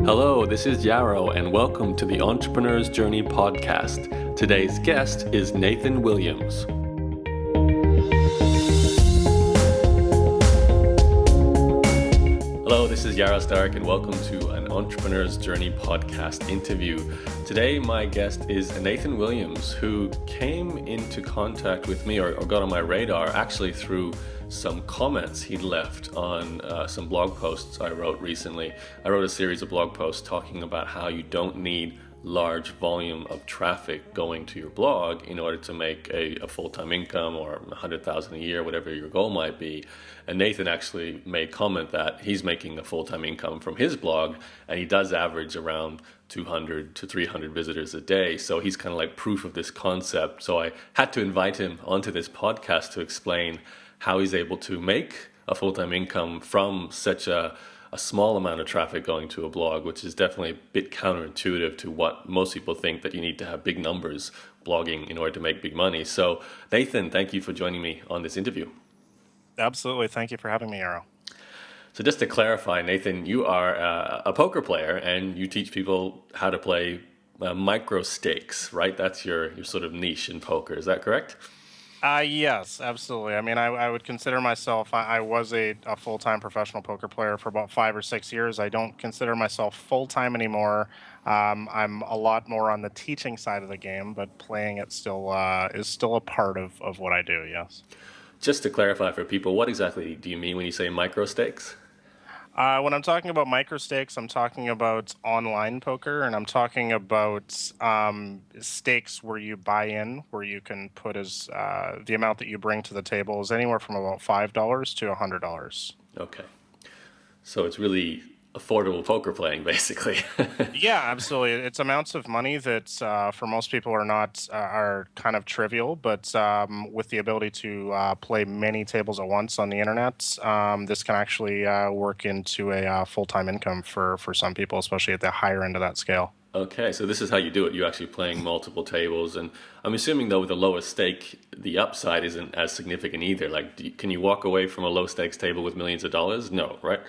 Hello, this is Yaro, and welcome to the Entrepreneur's Journey podcast. Today's guest is Nathan Williams. Hello, this is Yaro Starak, and welcome to an Entrepreneur's Journey podcast interview. Today, my guest is Nathan Williams, who came into contact with me or got on my radar actually through some comments he'd left on some blog posts I wrote recently. I wrote a series of blog posts talking about how you don't need large volume of traffic going to your blog in order to make a full-time income or $100,000 a year, whatever your goal might be. And Nathan actually made comment that he's making a full-time income from his blog, and he does average around 200 to 300 visitors a day. So he's kind of like proof of this concept. So I had to invite him onto this podcast to explain how he's able to make a full-time income from such a small amount of traffic going to a blog, which is definitely a bit counterintuitive to what most people think, that you need to have big numbers blogging in order to make big money. So Nathan, thank you for joining me on this interview. Absolutely. Thank you for having me, Yaro. So just to clarify, Nathan, you are a poker player and you teach people how to play micro stakes, right? That's your sort of niche in poker. Is that correct? Yes, absolutely. I mean, I would consider myself, I was a full-time professional poker player for about 5 or 6 years. I don't consider myself full-time anymore. I'm a lot more on the teaching side of the game, but playing it still is still a part of what I do, yes. Just to clarify for people, what exactly do you mean when you say micro stakes? When I'm talking about micro stakes, I'm talking about online poker, and I'm talking about stakes where you buy in, where you can put as the amount that you bring to the table is anywhere from about $5 to $100. Okay. So it's really affordable poker playing, basically. Yeah, absolutely. It's amounts of money that for most people are kind of trivial, but with the ability to play many tables at once on the internet, this can actually work into a full-time income for some people, especially at the higher end of that scale. Okay, so this is how you do it. You're actually playing multiple tables, and I'm assuming though with the lowest stake, the upside isn't as significant either. Like, can you walk away from a low stakes table with millions of dollars? No, right?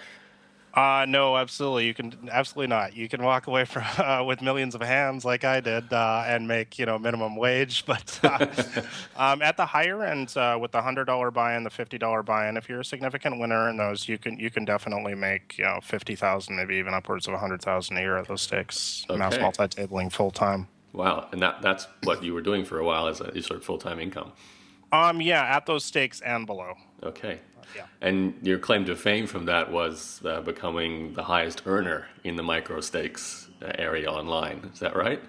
No, absolutely. You can absolutely not. You can walk away from with millions of hands like I did and make minimum wage. But at the higher end, with the $100 buy-in, the $50 buy-in, if you're a significant winner in those, you can definitely make 50,000, maybe even upwards of 100,000 a year at those stakes. Okay. Mouse multi-tabling full time. Wow, and that's what you were doing for a while as a sort of full-time income. Yeah, at those stakes and below. Okay. Yeah. And your claim to fame from that was becoming the highest earner in the micro stakes area online. Is that right?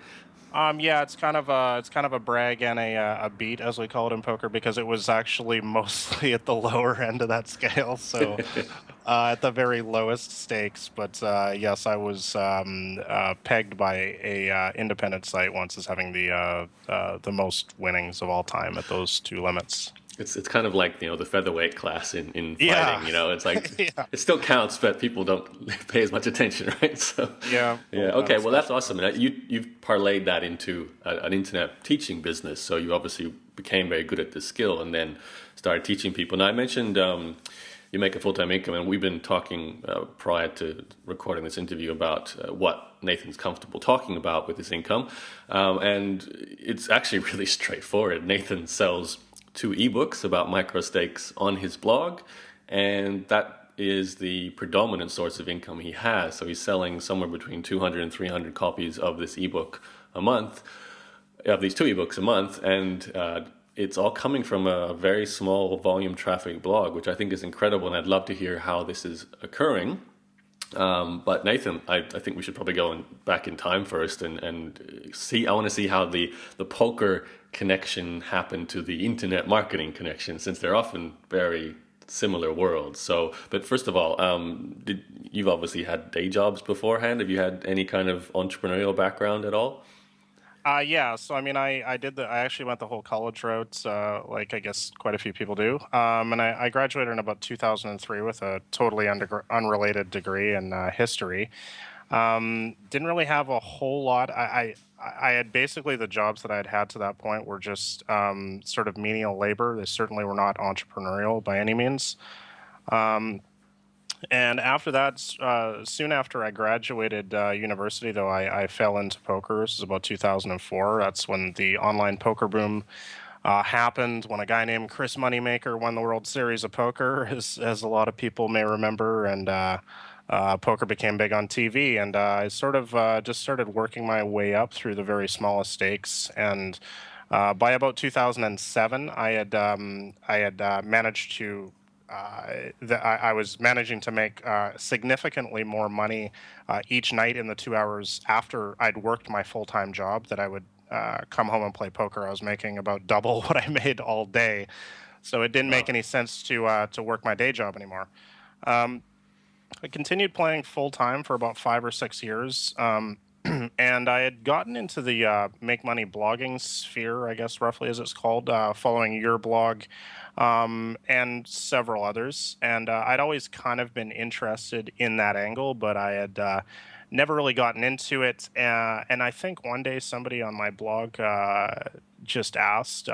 Yeah, it's kind of a brag and a beat, as we call it in poker, because it was actually mostly at the lower end of that scale. So at the very lowest stakes. But yes, I was pegged by a independent site once as having the most winnings of all time at those two limits. It's kind of like the featherweight class in fighting. Yeah. It's like Yeah. It still counts, but people don't pay as much attention, right? So Yeah. Okay, well that's awesome. And you've parlayed that into an internet teaching business. So you obviously became very good at this skill, and then started teaching people. Now I mentioned you make a full-time income, and we've been talking prior to recording this interview about what Nathan's comfortable talking about with his income, and it's actually really straightforward. Nathan sells 2 ebooks about micro stakes on his blog, and that is the predominant source of income he has. So he's selling somewhere between 200 and 300 copies of this ebook a month, of these 2 ebooks a month, and it's all coming from a very small volume traffic blog, which I think is incredible, and I'd love to hear how this is occurring. But Nathan, I think we should probably go back in time first and see. I want to see how the poker connection happened to the internet marketing connection, since they're often very similar worlds. So, but first of all, you've obviously had day jobs beforehand. Have you had any kind of entrepreneurial background at all? Yeah, so I mean, I actually went the whole college route, like I guess quite a few people do. And I graduated in about 2003 with a totally unrelated degree in history. Didn't really have a whole lot. I had basically the jobs that I had to that point were just sort of menial labor. They certainly were not entrepreneurial by any means. And after that, soon after I graduated university, though, I fell into poker. This is about 2004. That's when the online poker boom happened, when a guy named Chris Moneymaker won the World Series of Poker, as a lot of people may remember, and poker became big on TV. And I sort of just started working my way up through the very smallest stakes. And by about 2007, I had managed to. I was managing to make significantly more money each night in the 2 hours after I'd worked my full-time job that I would come home and play poker. I was making about double what I made all day, so it didn't make Wow. any sense to work my day job anymore. Um, I continued playing full time for about 5 or 6 years, and I had gotten into the make money blogging sphere, I guess roughly as it's called, following your blog and several others. And I'd always kind of been interested in that angle, but I had never really gotten into it. And I think one day somebody on my blog just asked,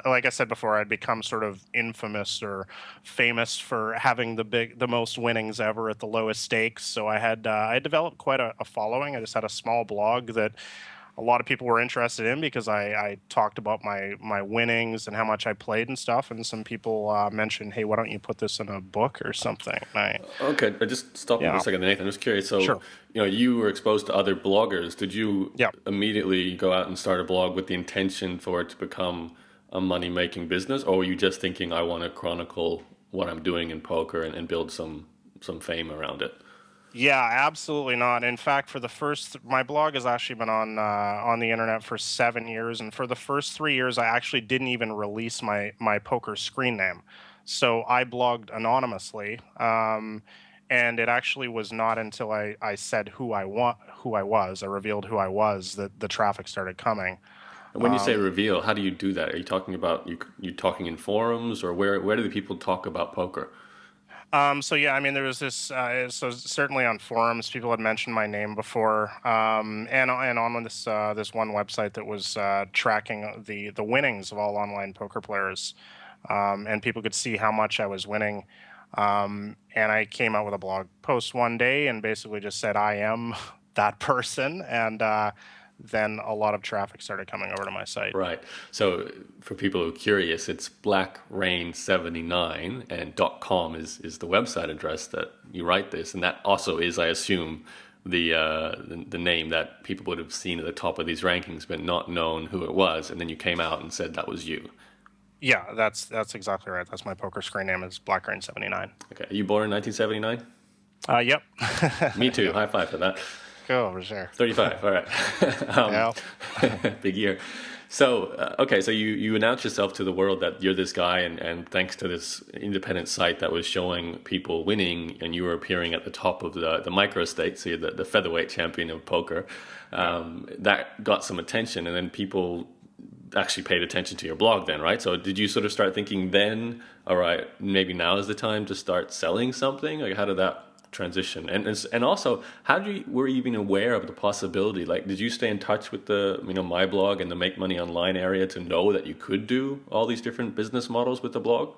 like I said before, I'd become sort of infamous or famous for having the most winnings ever at the lowest stakes. So I developed quite a following. I just had a small blog that a lot of people were interested in because I talked about my winnings and how much I played and stuff. And some people mentioned, "Hey, why don't you put this in a book or something?" Okay, but just stop you for a Yeah, second, Nathan. I'm just curious. So, sure, you were exposed to other bloggers. Did you yeah. immediately go out and start a blog with the intention for it to become a money-making business, or were you just thinking, I want to chronicle what I'm doing in poker and build some fame around it? Yeah, absolutely not. In fact, my blog has actually been on the internet for 7 years, and for the first 3 years, I actually didn't even release my poker screen name. So I blogged anonymously, and it actually was not until I said who I was, I revealed who I was, that the traffic started coming. And when you say Um, reveal, how do you do that? Are you talking about you talking in forums, or where do the people talk about poker? so yeah, I mean, there was this. So certainly on forums, people had mentioned my name before, and on this one website that was tracking the winnings of all online poker players, and people could see how much I was winning. And I came out with a blog post one day and basically just said I am that person, and then a lot of traffic started coming over to my site. Right. So for people who are curious, it's blackrain79 and .com is the website address that you write this, and that also is, I assume, the name that people would have seen at the top of these rankings, but not known who it was. And then you came out and said that was you. Yeah, that's exactly right. That's my poker screen name is Blackrain79. Okay. Are you born in 1979? Yep. Me too. Yep. High five for that. Cool, for sure. 35. All right. Yeah. Big year. So, okay, so you announced yourself to the world that you're this guy, and thanks to this independent site that was showing people winning, and you were appearing at the top of the micro state, so you're the featherweight champion of poker, that got some attention, and then people actually paid attention to your blog then, right? So did you sort of start thinking then, all right, maybe now is the time to start selling something? Like, how did that transition? And also, how did you were you even aware of the possibility? Like, did you stay in touch with the my blog and the Make Money Online area to know that you could do all these different business models with the blog?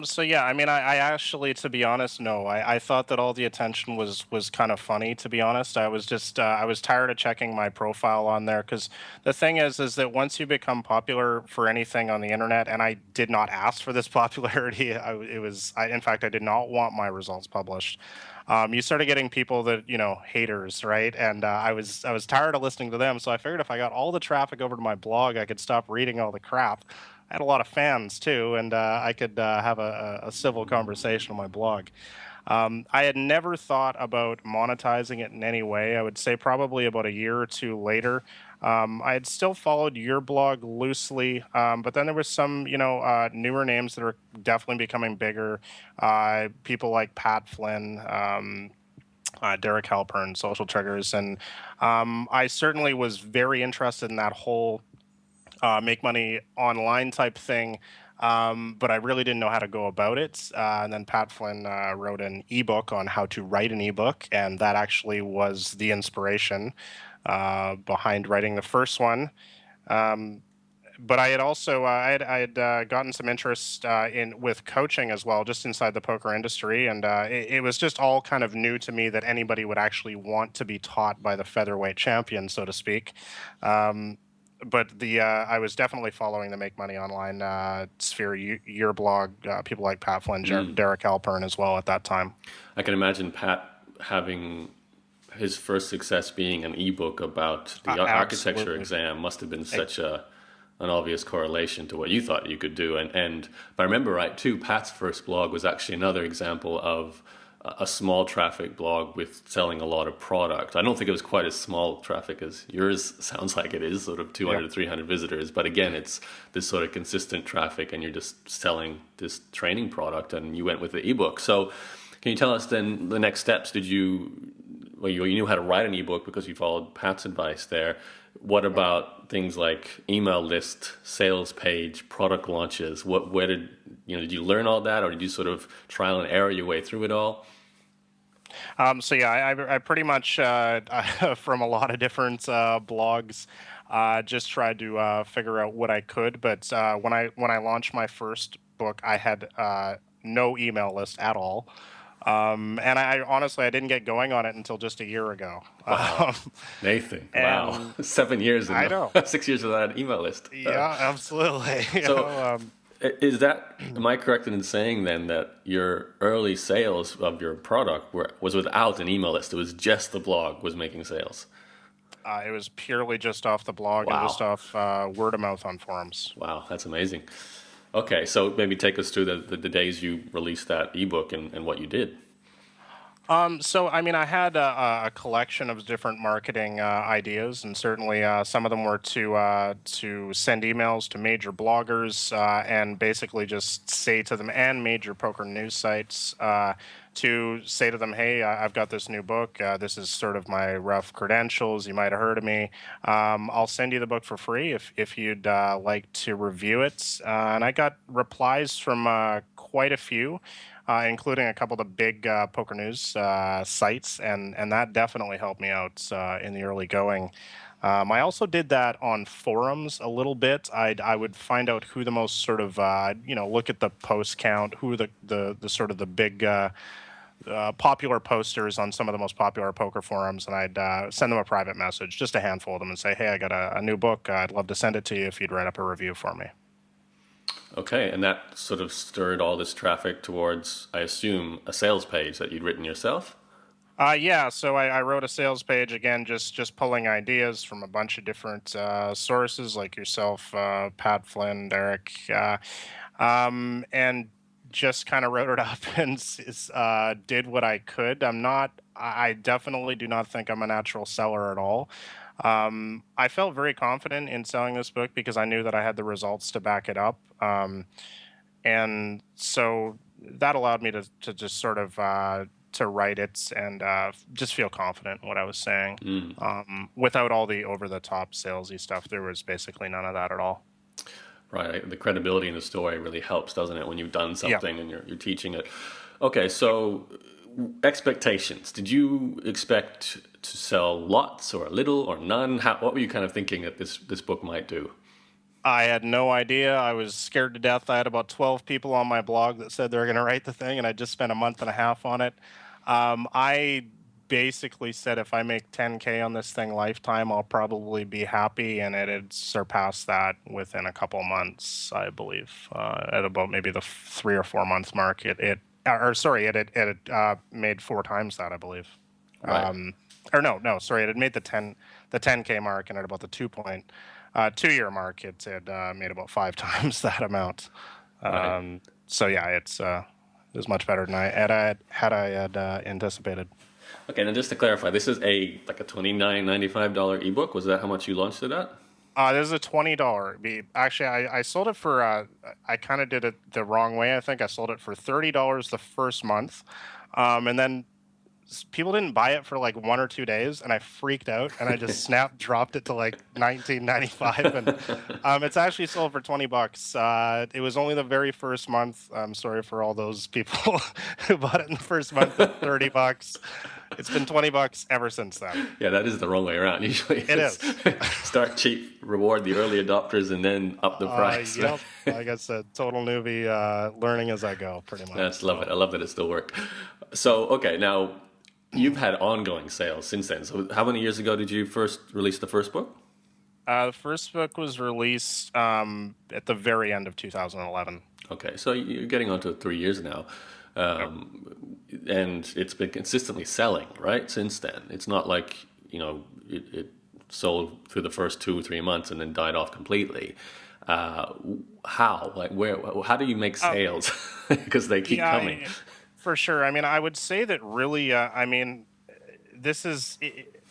So yeah, I mean, I actually, to be honest, no, I thought that all the attention was kind of funny. To be honest, I was tired of checking my profile on there because the thing is that once you become popular for anything on the internet, and I did not ask for this popularity, in fact, I did not want my results published. You started getting people that haters, right? And I was tired of listening to them, so I figured if I got all the traffic over to my blog, I could stop reading all the crap. I had a lot of fans too, and I could have a civil conversation on my blog. I had never thought about monetizing it in any way. I would say probably about a year or two later. I had still followed your blog loosely, but then there was some, newer names that are definitely becoming bigger. People like Pat Flynn, Derek Halpern, Social Triggers, and I certainly was very interested in that whole make money online type thing. But I really didn't know how to go about it. And then Pat Flynn wrote an ebook on how to write an ebook, and that actually was the inspiration behind writing the first one. Um, but I had also gotten some interest in with coaching as well, just inside the poker industry, and it was just all kind of new to me that anybody would actually want to be taught by the featherweight champion, so to speak. Um, but the I was definitely following the Make Money Online sphere, your blog, people like Pat Flynn, Mm. Derek Alpern as well at that time. I can imagine Pat having his first success being an ebook about the architecture Absolutely. exam must have been such an obvious correlation to what you thought you could do. And if I remember right too, Pat's first blog was actually another example of a small traffic blog with selling a lot of product. I don't think it was quite as small traffic as yours sounds like it is, sort of 200 Yep. to 300 visitors. But again, it's this sort of consistent traffic and you're just selling this training product and you went with the ebook. So can you tell us then the next steps? Did you, well, you knew how to write an ebook because you followed Pat's advice there. What about things like email list, sales page, product launches? Where did you learn all that, or did you sort of trial and error your way through it all? So yeah, I pretty much from a lot of different blogs, just tried to figure out what I could. But when I launched my first book, I had no email list at all, and I honestly I didn't get going on it until just a year ago. Wow, Nathan, wow, And 7 years I and know, 6 years without an email list. yeah, absolutely. So is that, am I correct in saying then that your early sales of your product was without an email list? It was just the blog was making sales. It was purely just off the blog and just Wow. off word of mouth on forums. Wow, that's amazing. Okay, so maybe take us through the days you released that ebook and what you did. So I mean, I had a collection of different marketing ideas, and certainly some of them were to send emails to major bloggers and basically just say to them, and major poker news sites, to say to them, "Hey, I've got this new book. This is sort of my rough credentials. You might have heard of me. I'll send you the book for free if you'd like to review it." And I got replies from quite a few, including a couple of the big poker news sites, and that definitely helped me out in the early going. I also did that on forums a little bit. I would find out who the most sort of look at the post count, who the sort of the big popular posters on some of the most popular poker forums, and I'd send them a private message, just a handful of them, and say, "Hey, I got a new book. I'd love to send it to you if you'd write up a review for me." Okay, and that sort of stirred all this traffic towards, I assume, a sales page that you'd written yourself? Yeah, so I wrote a sales page again, just pulling ideas from a bunch of different sources like yourself, Pat Flynn, Derek, and just kind of wrote it up and did what I could. I definitely do not think I'm a natural seller at all. I felt very confident in selling this book because I knew that I had the results to back it up. And so that allowed me to just sort of to write it and just feel confident in what I was saying. Mm. Without all the over the top salesy stuff, there was basically none of that at all. Right, the credibility in the story really helps, doesn't it, when you've done Yeah. something and you're teaching it. Okay, so expectations. Did you expect to sell lots or little or none? What were you kind of thinking that this book might do? I had no idea. I was scared to death. I had about 12 people on my blog that said they were going to write the thing, and I just spent a month and a half on it. I basically said if I make 10K on this thing lifetime, I'll probably be happy, and it had surpassed that within a couple months, I believe. At about maybe the 3 or 4 month mark, it had made 4 times that, I believe. Right, Or no, sorry, it had made the 10K mark, and at about the 2 year mark, it had made about 5 times that amount. right. So yeah, it was much better than I had anticipated. Okay, now just to clarify, this is like a $29.95 ebook. Was that how much you launched it at? This is a $20. Actually, I sold it for. I kind of did it the wrong way. I think I sold it for $30 the first month, and then people didn't buy it for like 1 or 2 days, and I freaked out, and I just dropped it to like 19.95, and it's actually sold for $20. It was only the very first month. I'm sorry for all those people who bought it in the first month at $30. It's been $20 ever since then. Yeah, that is the wrong way around. Usually It it's is. start cheap, reward the early adopters, and then up the price. Yep. Like I said, total newbie, learning as I go, pretty much. That's love it. I love that it still works. So, okay, now you've had ongoing sales since then. So, how many years ago did you first release the first book? The first book was released at the very end of 2011. Okay, so you're getting on to 3 years now. And it's been consistently selling, right, since then. It's not like, it sold through the first 2 or 3 months and then died off completely. How? Like, how do you make sales? Because they keep coming. For sure. I mean, I would say that really, this is,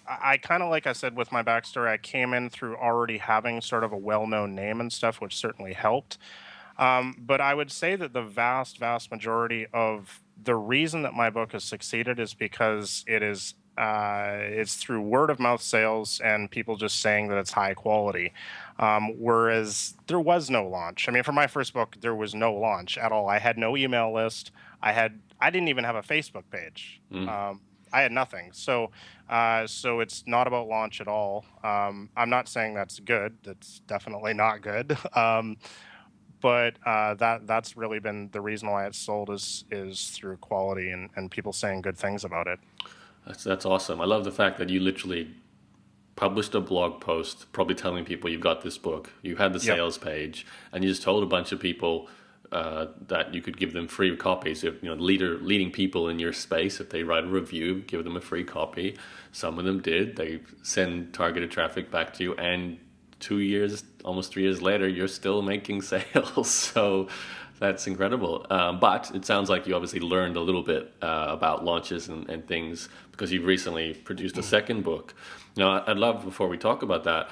I kind of, like I said, with my backstory, I came in through already having sort of a well-known name and stuff, which certainly helped. But I would say that the vast, vast majority of the reason that my book has succeeded is because it's through word of mouth sales and people just saying that it's high quality. Whereas there was no launch. I mean, for my first book, there was no launch at all. I had no email list. I didn't even have a Facebook page. I had nothing. So it's not about launch at all. I'm not saying that's good. That's definitely not good. But that's really been the reason why it's sold is through quality and people saying good things about it. That's awesome. I love the fact that you literally published a blog post, probably telling people you've got this book. You had the sales page, and you just told a bunch of people that you could give them free copies. If leading people in your space, if they write a review, give them a free copy. Some of them did. They send targeted traffic back to you, and 2 years, almost 3 years later, you're still making sales. So that's incredible. But it sounds like you obviously learned a little bit about launches and things because you've recently produced a second book. Now, I'd love, before we talk about that,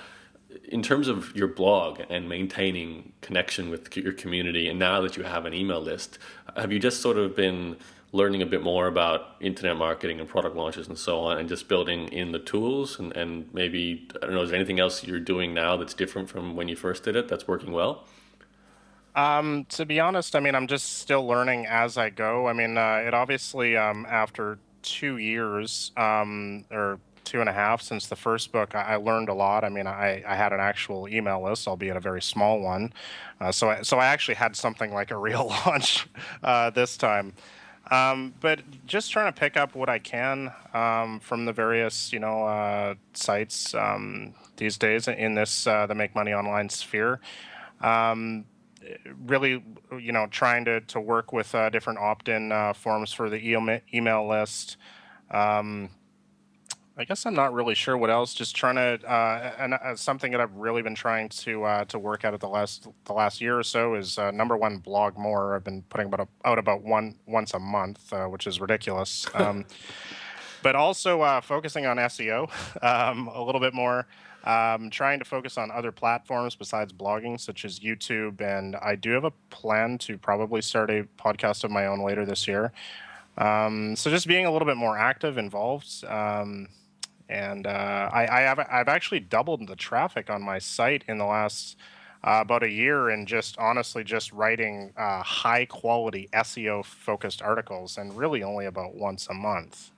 in terms of your blog and maintaining connection with your community, and now that you have an email list, have you just sort of been learning a bit more about internet marketing and product launches and so on, and just building in the tools and maybe, I don't know, is there anything else you're doing now that's different from when you first did it that's working well? To be honest, I mean, I'm just still learning as I go. I mean, it obviously, after 2 years, or 2.5 since the first book, I learned a lot. I mean, I had an actual email list, albeit a very small one. So I actually had something like a real launch this time. But just trying to pick up what I can from the various, sites these days in this the Make Money Online sphere. Really, trying to work with different opt-in forms for the email list. I guess I'm not really sure what else. Just trying to, and something that I've really been trying to work out at the last year or so is number one, blog more. I've been putting out about once a month, which is ridiculous. But also focusing on SEO a little bit more. Trying to focus on other platforms besides blogging, such as YouTube, and I do have a plan to probably start a podcast of my own later this year. So just being a little bit more active, involved. And I've actually doubled the traffic on my site in the last about a year, and just honestly just writing high quality SEO focused articles, and really only about once a month.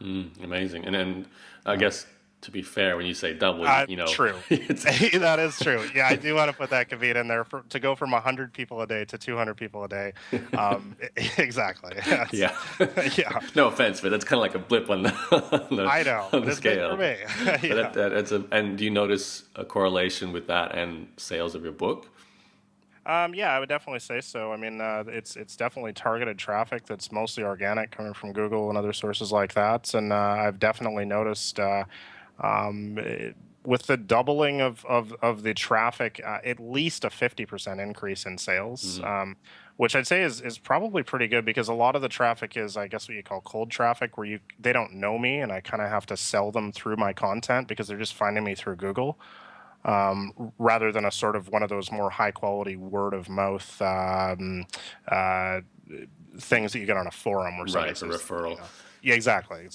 Amazing. And then I guess, to be fair, when you say double, true. That is true. Yeah, I do want to put that caveat in there to go from 100 people a day to 200 people a day. Exactly. Yeah. Yeah. No offense, but that's kind of like a blip on the I know. on the It's big scale. for me. Yeah. But and do you notice a correlation with that and sales of your book? Yeah, I would definitely say so. I mean, it's definitely targeted traffic that's mostly organic, coming from Google and other sources like that. And I've definitely noticed with the doubling of the traffic, at least a 50% increase in sales, which I'd say is probably pretty good, because a lot of the traffic is, I guess, what you call cold traffic, where they don't know me and I kind of have to sell them through my content because they're just finding me through Google. Rather than a sort of one of those more high quality word of mouth things that you get on a forum or something. Right, a referral. Yeah, exactly.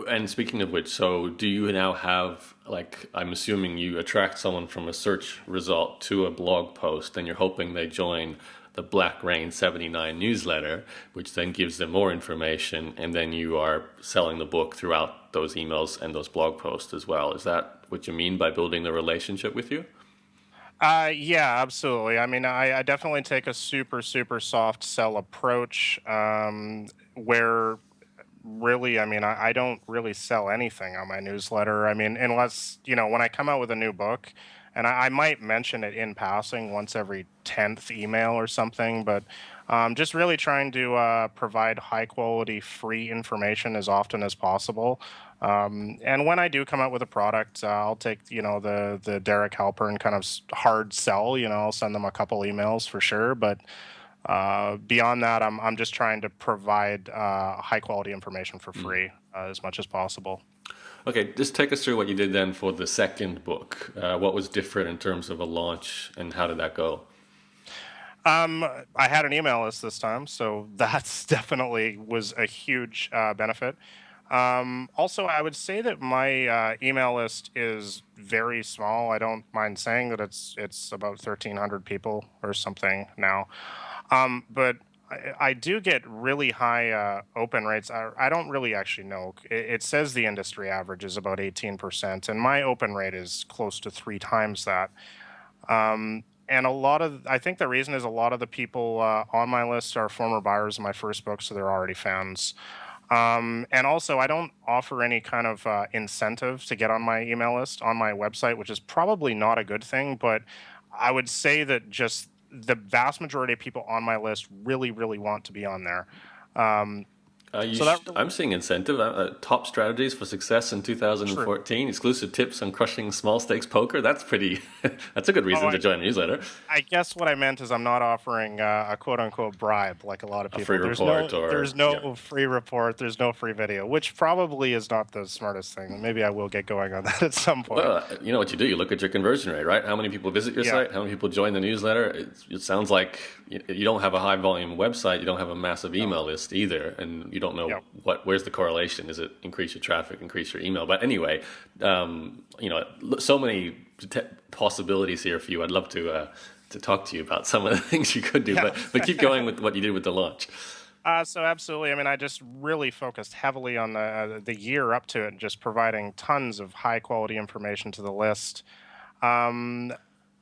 And speaking of which, so do you now have, like, I'm assuming you attract someone from a search result to a blog post, and you're hoping they join the Black Rain 79 newsletter, which then gives them more information, and then you are selling the book throughout those emails and those blog posts as well. Is that what you mean by building the relationship with you? Yeah, absolutely. I mean, I definitely take a super, super soft sell approach, where really, I mean, I don't really sell anything on my newsletter. I mean, unless, when I come out with a new book, and I might mention it in passing once every 10th email or something, but just really trying to provide high quality free information as often as possible. And when I do come out with a product, I'll take, the Derek Halpern kind of hard sell, I'll send them a couple emails for sure. But beyond that, I'm just trying to provide high quality information for free as much as possible. Okay, just take us through what you did then for the second book. What was different in terms of a launch, and how did that go? I had an email list this time, so that's definitely was a huge benefit. Also, I would say that my email list is very small. I don't mind saying that it's about 1,300 people or something now. But I do get really high open rates. I don't really actually know. It says the industry average is about 18%, and my open rate is close to three times that. And I think the reason is a lot of the people on my list are former buyers of my first book, so they're already fans. And also, I don't offer any kind of incentive to get on my email list on my website, which is probably not a good thing. But I would say that just the vast majority of people on my list really, really want to be on there. Um, so that really I'm seeing incentive. Top strategies for success in true. 2014. Exclusive tips on crushing small stakes poker. That's pretty. That's a good Oh, reason to join a newsletter. I guess what I meant is I'm not offering a quote unquote bribe like a lot of A free people. report, There's or yeah. no free report. There's no free video, which probably is not the smartest thing. Maybe I will get going on that at some point. Well, you know what you do. You look at your conversion rate, right? How many people visit your Yeah. site? How many people join the newsletter? It sounds like you don't have a high volume website. You don't have a massive No. email list either, and you don't know Yeah. where's the correlation. Is it increase your traffic, increase your email? But anyway, so many possibilities here for you. I'd love to talk to you about some of the things you could do, Yeah. but keep going with what you did with the launch. So absolutely. I mean, I just really focused heavily on the year up to it, just providing tons of high quality information to the list. Um,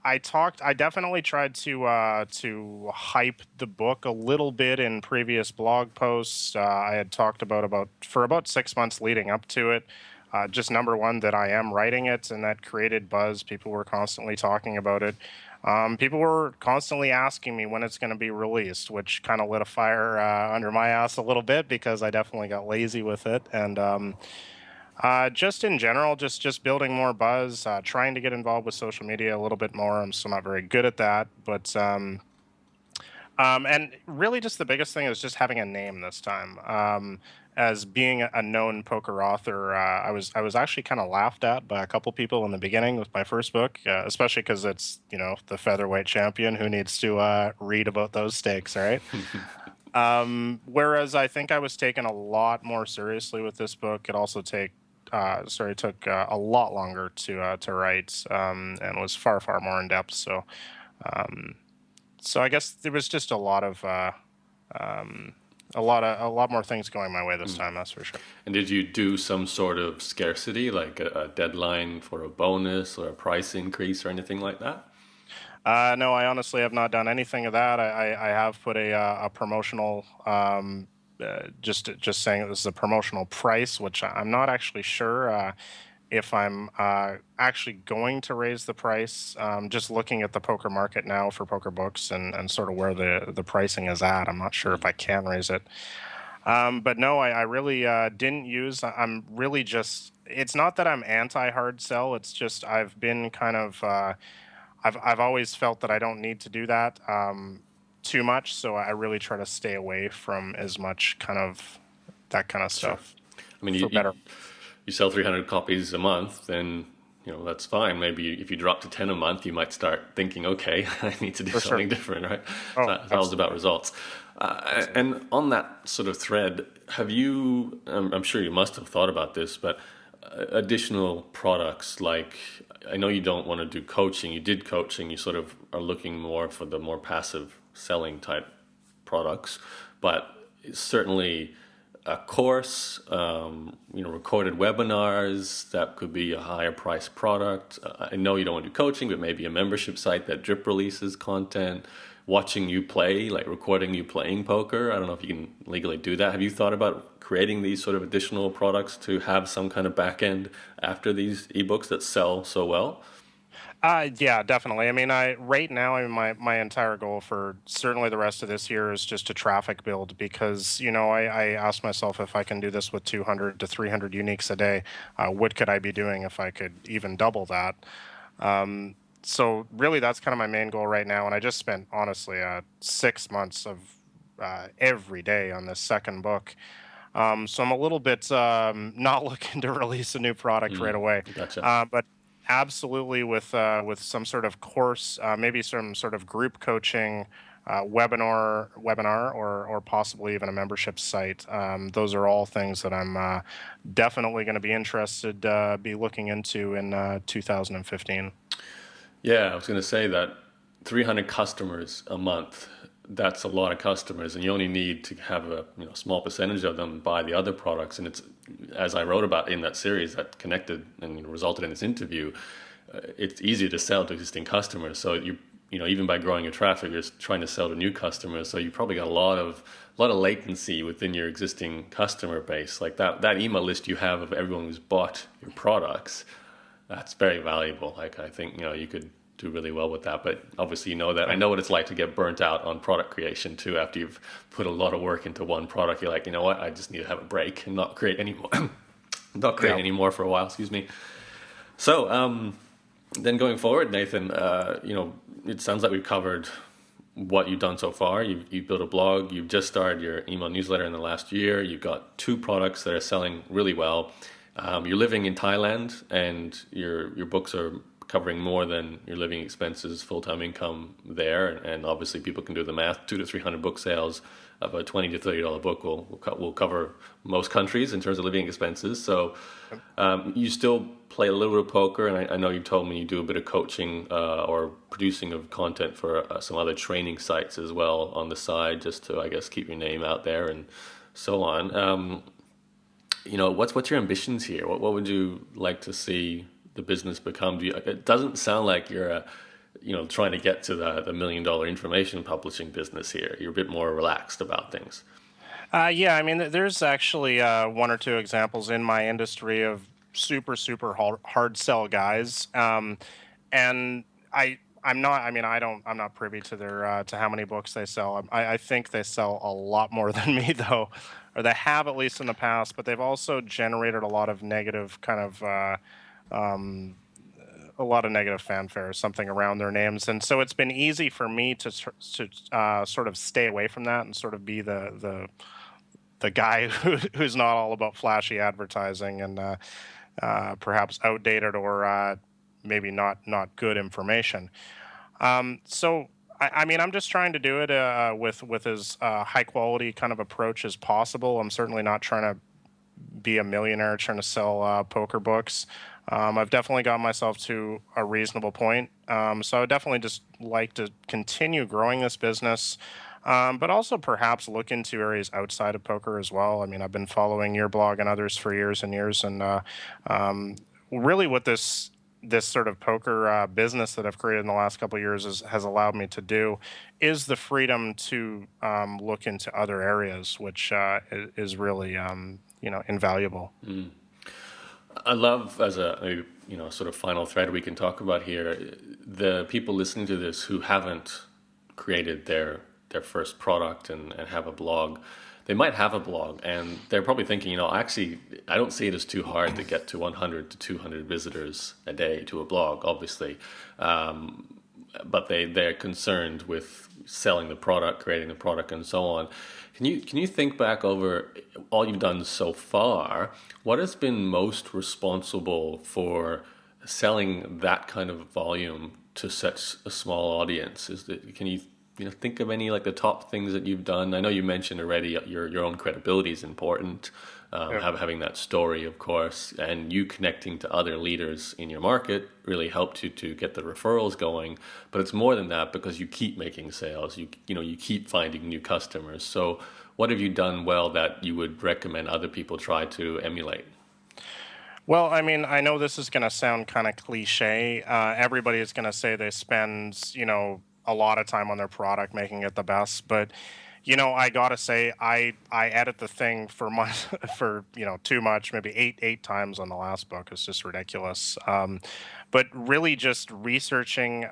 I definitely tried to hype the book a little bit in previous blog posts. I had talked about for about 6 months leading up to it. Just number one, that I am writing it, and that created buzz. People were constantly talking about it. People were constantly asking me when it's going to be released, which kind of lit a fire under my ass a little bit because I definitely got lazy with it. And just in general, just building more buzz, trying to get involved with social media a little bit more. I'm still not very good at that, but and really, just the biggest thing is just having a name this time. As being a known poker author, I was actually kind of laughed at by a couple people in the beginning with my first book, especially because it's the featherweight champion. Who needs to read about those stakes, right? Whereas I think I was taken a lot more seriously with this book. It also took a lot longer to write, and was far far more in depth. Um, so I guess there was just um, a lot more things going my way this time. That's for sure. And did you do some sort of scarcity, like a deadline for a bonus or a price increase or anything like that? No, I honestly have not done anything of that. I have put a promotional, just saying this is a promotional price, which I'm not actually sure if I'm actually going to raise the price. Just looking at the poker market now for poker books and sort of where the pricing is at, I'm not sure if I can raise it. But no, I really didn't use. I'm really just. It's not that I'm anti hard sell. It's just I've been kind of. I've always felt that I don't need to do that too much, so I really try to stay away from as much kind of that kind of Sure. stuff I mean, for better. you sell 300 copies a month, then that's fine. Maybe if you drop to 10 a month, you might start thinking, okay, I need to do For sure. something different, right? Oh, It's always about results. absolutely. And on that sort of thread, have you? I'm sure you must have thought about this, but additional products like, I know you don't want to do coaching. You did coaching. You sort of are looking more for the more passive selling type products, but it's certainly a course, recorded webinars, that could be a higher price product. I know you don't want to do coaching, but maybe a membership site that drip releases content, watching you play, like recording you playing poker. I don't know if you can legally do that. Have you thought about creating these sort of additional products to have some kind of back end after these ebooks that sell so well? Yeah, definitely. I mean, right now, I mean, my entire goal for certainly the rest of this year is just to traffic build because, I asked myself if I can do this with 200 to 300 uniques a day, what could I be doing if I could even double that? So really, that's kind of my main goal right now. And I just spent, honestly, 6 months of every day on this second book. So I'm a little bit not looking to release a new product right away, Gotcha. but absolutely with some sort of course, maybe some sort of group coaching webinar, or possibly even a membership site. Those are all things that I'm definitely going to be interested be looking into in 2015. Yeah, I was going to say that 300 customers a month, that's a lot of customers, and you only need to have a small percentage of them buy the other products. And it's, as I wrote about in that series that connected and resulted in this interview, it's easier to sell to existing customers. So even by growing your traffic, you're trying to sell to new customers. So you probably got a lot of latency within your existing customer base. Like that email list you have of everyone who's bought your products, that's very valuable. Like I think you could do really well with that. But obviously that I know what it's like to get burnt out on product creation too. After you've put a lot of work into one product, you're like, you know what, I just need to have a break and not create any more, not create any more for a while. Excuse me. So then going forward, Nathan, it sounds like we've covered what you've done so far. You've built a blog. You've just started your email newsletter in the last year. You've got 2 products that are selling really well. You're living in Thailand, and your books are covering more than your living expenses, full-time income there. And obviously people can do the math. 200 to 300 book sales of a $20 to $30 book will cover most countries in terms of living expenses. So you still play a little bit of poker, and I know you've told me you do a bit of coaching or producing of content for some other training sites as well on the side, just to, I guess, keep your name out there and so on. What's your ambitions here? What would you like to see the business become? It doesn't sound like you're trying to get to the $1 million information publishing business here. You're a bit more relaxed about things. Yeah, I mean, there's actually 1 or 2 examples in my industry of super, super hard sell guys. And I'm not, I mean, I'm not privy to their, to how many books they sell. I think they sell a lot more than me though, or they have at least in the past, but they've also generated a lot of negative kind of, a lot of negative fanfare or something around their names. And so it's been easy for me to sort of stay away from that and sort of be the guy who's not all about flashy advertising and perhaps outdated or maybe not good information. So I mean, I'm just trying to do it with as high quality kind of approach as possible. I'm certainly not trying to be a millionaire trying to sell poker books. I've definitely got myself to a reasonable point. So I would definitely just like to continue growing this business, but also perhaps look into areas outside of poker as well. I mean, I've been following your blog and others for years and years, and really what this sort of poker business that I've created in the last couple of years has allowed me to do is the freedom to look into other areas, which is really invaluable. Mm. I love, as a sort of final thread we can talk about here, the people listening to this who haven't created their first product and have a blog. They might have a blog and they're probably thinking, actually, I don't see it as too hard to get to 100 to 200 visitors a day to a blog, obviously. But they're concerned with selling the product, creating the product, and so on. Can you think back over all you've done so far? What has been most responsible for selling that kind of volume to such a small audience? Can you think of any, like, the top things that you've done? I know you mentioned already your own credibility is important. having that story, of course, and you connecting to other leaders in your market really helped you to get the referrals going. But it's more than that, because you keep making sales. You keep finding new customers. So what have you done well that you would recommend other people try to emulate? Well, I mean, I know this is going to sound kind of cliche. Everybody is going to say they spend, a lot of time on their product, making it the best. But, I gotta say, I edit the thing for for too much, maybe eight times on the last book. It's just ridiculous. But really, just researching,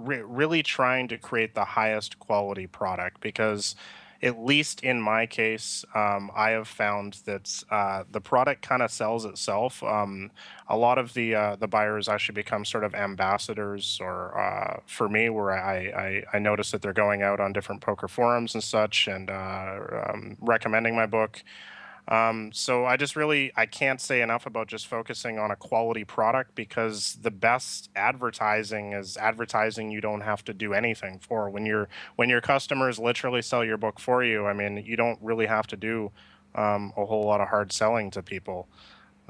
really trying to create the highest quality product, because at least in my case, I have found that the product kind of sells itself. A lot of the buyers actually become sort of ambassadors, or for me, where I notice that they're going out on different poker forums and such, and recommending my book. So I can't say enough about just focusing on a quality product, because the best advertising is advertising you don't have to do anything for. When your customers literally sell your book for you, I mean, you don't really have to do a whole lot of hard selling to people.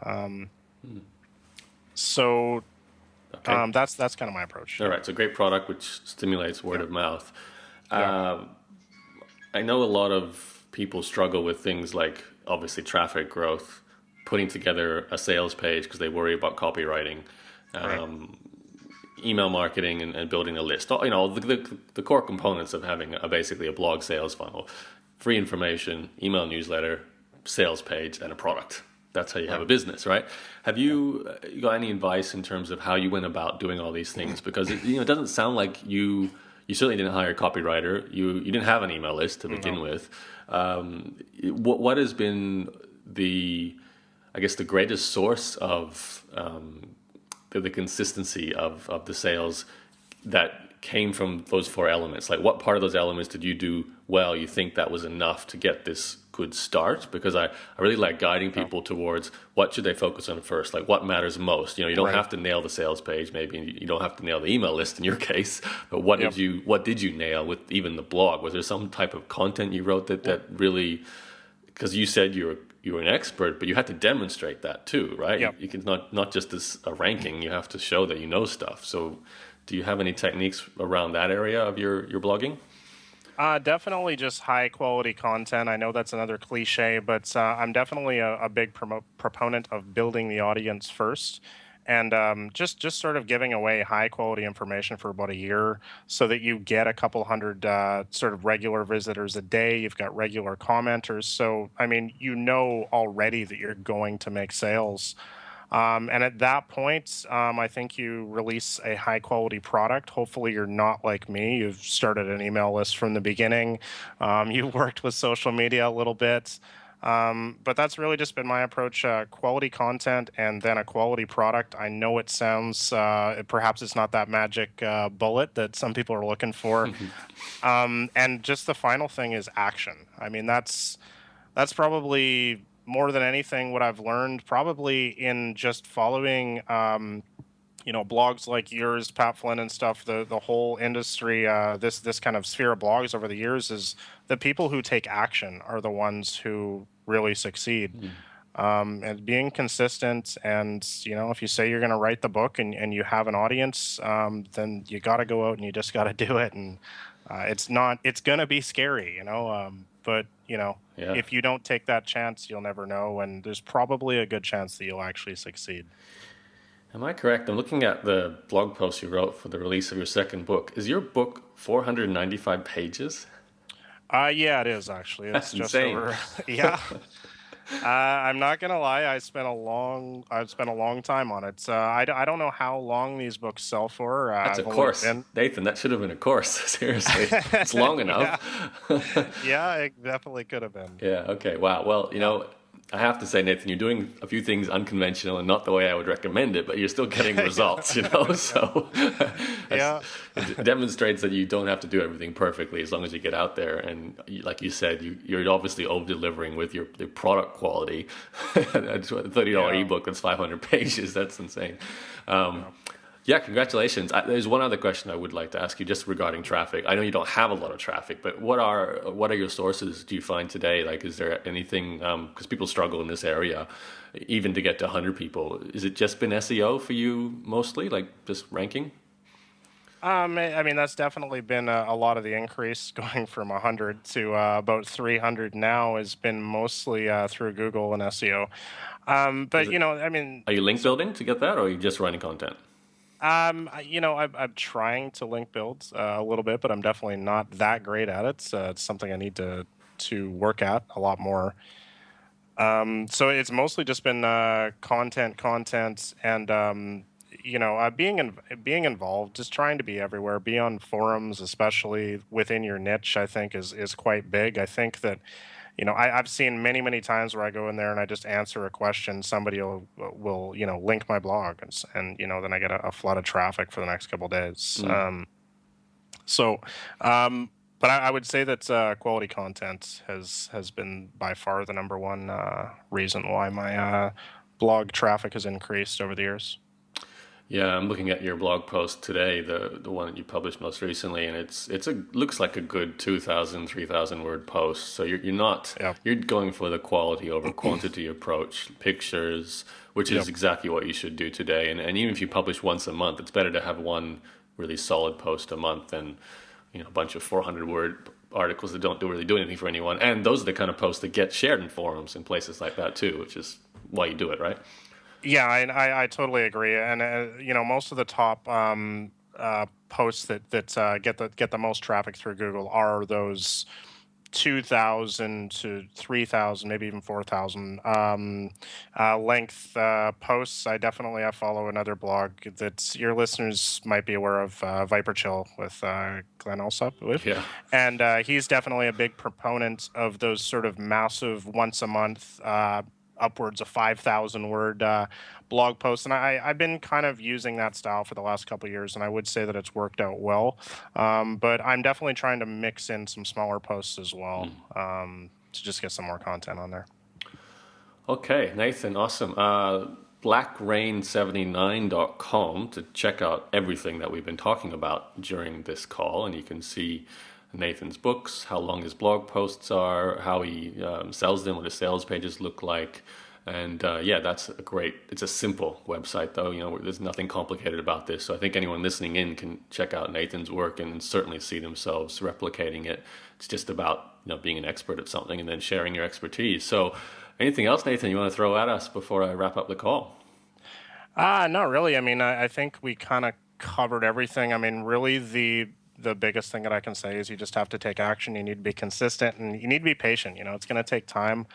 Um, so Okay. that's kind of my approach. All right. So great product, which stimulates word Yeah. of mouth. Yeah. Uh, I know a lot of people struggle with things like obviously traffic growth, putting together a sales page because they worry about copywriting, Right. um, email marketing, and building a list. The core components of having basically a blog sales funnel: free information, email newsletter, sales page, and a product. That's how you have a Right. business, right? Have Yeah. you got any advice in terms of how you went about doing all these things? Because it doesn't sound like you certainly didn't hire a copywriter. You didn't have an email list to begin No. with. What has been I guess, the greatest source of the consistency of the sales that came from those four elements? Like, what part of those elements did you do well? You think that was enough to get this good start? Because I really like guiding people towards what should they focus on first, like what matters most. You don't Right. have to nail the sales page, maybe you don't have to nail the email list in your case, but Yep. what did you nail with even the blog? Was there some type of content you wrote that really, because you said you were an expert, but you had to demonstrate that too, right? Yep. You can not just as a ranking, you have to show that you know stuff. So do you have any techniques around that area of your blogging? Definitely just high quality content. I know that's another cliche, but I'm definitely a big proponent of building the audience first, and just sort of giving away high quality information for about a year, so that you get a couple hundred sort of regular visitors a day. You've got regular commenters. So, I mean, already that you're going to make sales. And at that point, I think you release a high quality product. Hopefully, you're not like me. You've started an email list from the beginning. You've worked with social media a little bit. But that's really just been my approach: quality content and then a quality product. I know it sounds, perhaps it's not that magic bullet that some people are looking for. And just the final thing is action. I mean, that's probably more than anything what I've learned, probably in just following blogs like yours, Pat Flynn, and stuff. The whole industry, this kind of sphere of blogs over the years, is the people who take action are the ones who really succeed. And being consistent, and if you say you're going to write the book, and you have an audience, then you got to go out and you just got to do it. And it's going to be scary, but Yeah. if you don't take that chance, you'll never know, and there's probably a good chance that you'll actually succeed. Am I correct? I'm looking at the blog post you wrote for the release of your second book. Is your book 495 pages? Yeah, it is actually. It's That's just insane. over. Yeah. I'm not gonna lie. I've spent a long time on it. I don't know how long these books sell for. That's a I've only course. been. Nathan, that should have been a course. Seriously. It's long Yeah, enough. yeah, it definitely could have been. Yeah, okay. Wow. Well, Yeah. I have to say, Nathan, you're doing a few things unconventional and not the way I would recommend it, but you're still getting results, So Yeah. it demonstrates that you don't have to do everything perfectly as long as you get out there. And like you said, you're obviously over-delivering with your product quality. A $30 Yeah. ebook that's 500 pages. That's insane. Um, Yeah, congratulations. There's one other question I would like to ask you just regarding traffic. I know you don't have a lot of traffic, but what are your sources do you find today? Like, is there anything, because people struggle in this area, even to get to 100 people. Is it just been SEO for you mostly, like just ranking? I mean, that's definitely been a lot of the increase going from 100 to about 300 now has been mostly through Google and SEO. Is But, it, I mean, are you link building to get that, or are you just running content? I'm trying to link build a little bit, but I'm definitely not that great at it. It's something I need to work at a lot more. So it's mostly just been content, and being involved, just trying to be everywhere, be on forums, especially within your niche. I think is quite big. I think that I've seen many times where I go in there and I just answer a question. Somebody will link my blog, and then I get a flood of traffic for the next couple of days. Mm. So, but I would say that quality content has been by far the number one reason why my blog traffic has increased over the years. Yeah, I'm looking at your blog post today, the one that you published most recently, and it's looks like a good 2,000, 3,000 word post. So you're not Yep. you're going for the quality over quantity approach, pictures, which is Yep. exactly what you should do today. And even if you publish once a month, it's better to have one really solid post a month than a bunch of 400 word articles that don't really do anything for anyone. And those are the kind of posts that get shared in forums and places like that too, which is why you do it, right? Yeah, I totally agree, and most of the top posts that get the most traffic through Google are those 2,000 to 3,000, maybe even 4,000 length posts. I follow another blog that your listeners might be aware of, Viper Chill with Glenn Alsop with, Yeah. and he's definitely a big proponent of those sort of massive once a month. Upwards of 5,000 word blog posts, and I've been kind of using that style for the last couple of years, and I would say that it's worked out well. But I'm definitely trying to mix in some smaller posts as well, to just get some more content on there. Okay, Nathan, awesome. blackrain79.com to check out everything that we've been talking about during this call, and you can see Nathan's books, how long his blog posts are, how he sells them, what his sales pages look like. And that's it's a simple website though, there's nothing complicated about this. So I think anyone listening in can check out Nathan's work and certainly see themselves replicating it. It's just about, being an expert at something and then sharing your expertise. So anything else, Nathan, you want to throw at us before I wrap up the call? Not really. I mean, I think we kind of covered everything. I mean, really the biggest thing that I can say is you just have to take action. You need to be consistent and you need to be patient. It's going to take time.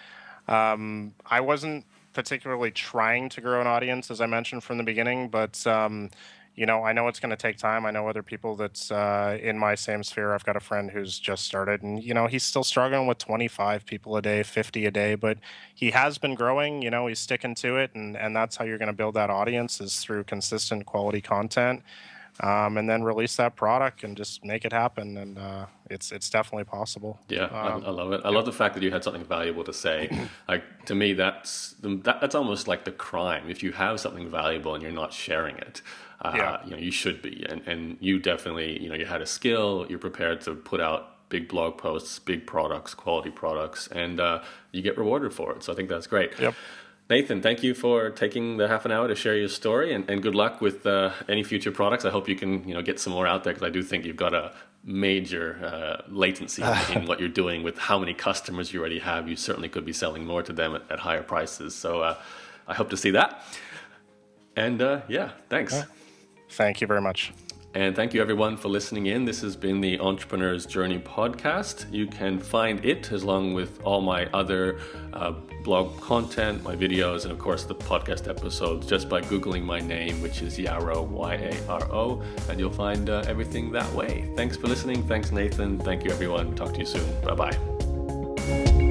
I wasn't particularly trying to grow an audience, as I mentioned from the beginning, but I know it's going to take time. I know other people that's in my same sphere. I've got a friend who's just started, and he's still struggling with 25 people a day, 50 a day, but he has been growing. He's sticking to it, and that's how you're going to build that audience is through consistent quality content. And then release that product and just make it happen. And it's definitely possible. Yeah, I love it. I love the fact that you had something valuable to say. Like to me, that's almost like the crime. If you have something valuable and you're not sharing it, you should be. And you definitely, you had a skill. You're prepared to put out big blog posts, big products, quality products, and you get rewarded for it. So I think that's great. Yep. Nathan, thank you for taking the half an hour to share your story, and good luck with any future products. I hope you can get some more out there, because I do think you've got a major latency in what you're doing with how many customers you already have. You certainly could be selling more to them at higher prices. So I hope to see that. And thanks. Thank you very much. And thank you everyone for listening in. This has been the Entrepreneur's Journey podcast. You can find it along with all my other blog content, my videos, and of course the podcast episodes just by Googling my name, which is Yaro, Y-A-R-O, and you'll find everything that way. Thanks for listening. Thanks, Nathan. Thank you, everyone. Talk to you soon. Bye-bye.